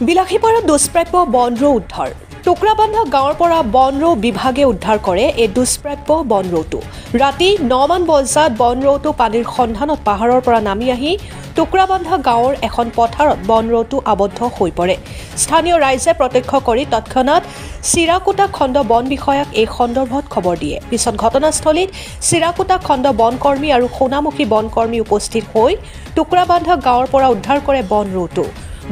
বিলাসীপাৰাত দুষ্প্ৰাপ্য বনৰৌ উদ্ধাৰ টুকুৰাবান্ধা গাঁৱৰ পৰা বনৰৌ বিভাগে উদ্ধাৰ কৰে এই দুষ্প্ৰাপ্য বনৰৌটো ৰাতি 9 মান বজাত বনৰৌটো পানীৰ সন্ধানত পাহাৰৰ পৰা নামি আহি টুকুৰাবান্ধা গাঁৱৰ এখন পথাৰত বনৰৌটো আবদ্ধ হৈ পৰে স্থানীয় ৰাইজে প্ৰত্যক্ষ কৰি তৎক্ষণাত চিৰাকুটা খণ্ড বন বিষয়াক এই সন্দৰ্ভত খবৰ দিয়ে পিছত ঘটনাস্থলীত চিৰাকুটা খণ্ড বনকৰ্মী আৰু সোণামুখী বনকৰ্মী উপস্থিত হৈ টুকুৰাবান্ধা গাঁৱৰ পৰা উদ্ধাৰ কৰে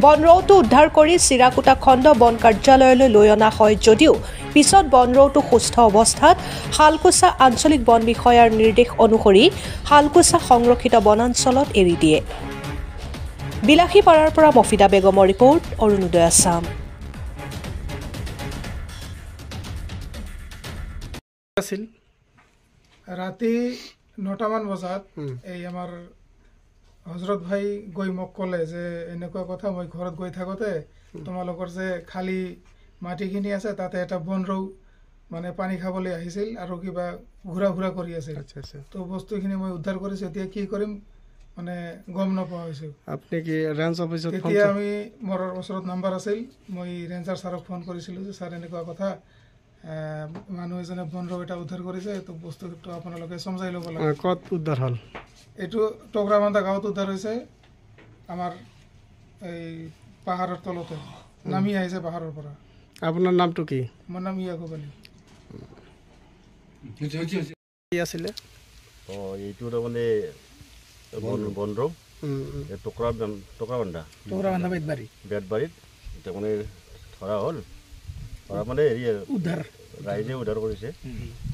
বনৰৌটো উদ্ধাৰ কৰি চিৰাকুটা খণ্ড বন কাৰ্যালয়লৈ লৈ অনা হয় যদিও পিছত বনৰৌটো সুস্থ অৱস্থাত হালকুচা আঞ্চলিক বন বিষয়াৰ নিৰ্দেশ অনুসৰি হালকুচা সংৰক্ষিত বনাঞ্চলত এৰি দিয়ে বিলাসীপাৰাৰ পৰা মফিদা বেগমৰ ৰিপৰ্ট অৰুণোদয় আছাম ৰাতি 9টা মান বজাত এই আমাৰ হজৰত ভাই গৈ মোক ক'লে যে এনেকুৱা কথা মই ঘৰত গৈ থাকোতে তোমালোকৰ যে খালি মাটিখিনি আছে তাতে এটা বনৰৌ মানে পানী খাবলৈ আহিছিল আৰু কিবা ঘুৰা কৰি আছিল তো বস্তুখিনি মই উদ্ধাৰ কৰিছো এতিয়া কি কৰিম মানে গম নপোৱা হৈছো আপনি কি ৰেঞ্জ অফিসত ফোন এতিয়া আমি মোৰ ওচৰত নাম্বাৰ আছিল মই ৰেঞ্জাৰ ছাৰক ফোন কৰিছিলো যে ছাৰ এনেকুৱা কথা মানুহ এজনে বনৰৌ এটা উদ্ধাৰ কৰিছে তো বস্তুটো আপোনালোকে সমজাই ল'ব লাগে কত উদ্ধাৰ হল এইটো টুকুৰাবান্ধা গাঁৱত উদ্ধাৰ হৈছে আমাৰ এই পাহাৰৰ তলতে নামি আহিছে পাহাৰৰ পৰা আপোনাৰ নামটো কি মোৰ নাম ইয়াকুব আলী কি আছিলে এইটো মানে বনৰৌ টুকুৰাবান্ধা বেতবাৰীত এটা মানে ধৰা হ'ল ধৰা মানে হেৰি উদ্ধাৰ ৰাইজে উদ্ধাৰ কৰিছে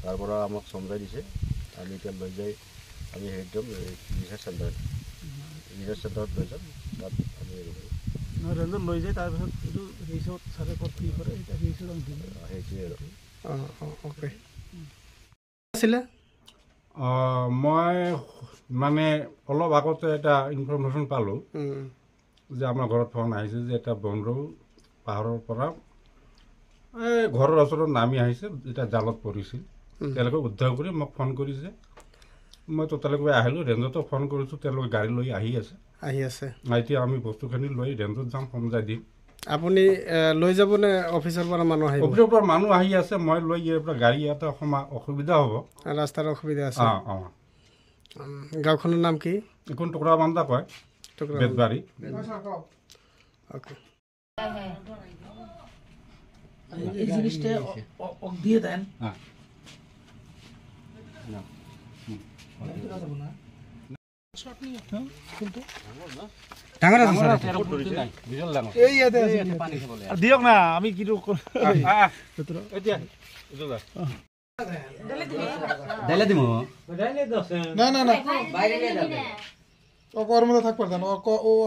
তাৰ পৰা আমাক সমজাই দিছে আমি এতিয়া লৈ যাই আমি একদম ৰিচাৰ্চ চেণ্টাৰত লৈ যাম তাত আমি ৰেঞ্জত লৈ যায় তাৰপিছত এইটো ৰিচৰ্ট চাৰে ক'ত কি কৰে এতিয়া ৰিচৰ্ট আমি দিম সেইটোৱে আৰু ওকে আছিলে মই মানে অলপ আগতে এটা ইনফৰমেশ্যন পালোঁ যে আমাৰ ঘৰত ফোন আহিছে যে এটা বনৰৌ পাহাৰৰ পৰা এই ঘৰৰ ওচৰত নামি আহিছে এটা জালত পৰিছিল তেওঁলোকে উদ্ধাৰ কৰি মোক ফোন কৰিছে মই তালৈকে আহিলোঁ ৰেঞ্জতো ফোন কৰিছোঁ তেওঁলোকে গাড়ী লৈ আহি আছে এতিয়া আমি বস্তুখিনি লৈ ৰেঞ্জত যাম সমজাই দিম আপুনি লৈ যাবনে অফিচৰ পৰা মানুহ আহিব অফিচৰ পৰা মানুহ আহি আছে মই লৈ ইয়াৰ পৰা গাড়ী ইয়াতে অসুবিধা হ'ব ৰাস্তাৰ অসুবিধা আছে গাঁওখনৰ নাম কি এখন টুকুৰাবান্ধা কয় বেতবাৰী ওকে এই জিনিসটা দিয়ে দেন দিয়ক না আমি কি ওর মধ্যে থাক পারতাম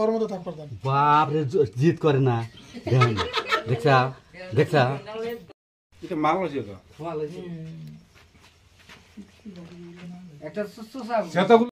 ওর মধ্যে থাক পারতাম বাপরে জিত করে না দেখছা এটা মাল আছে তো একটা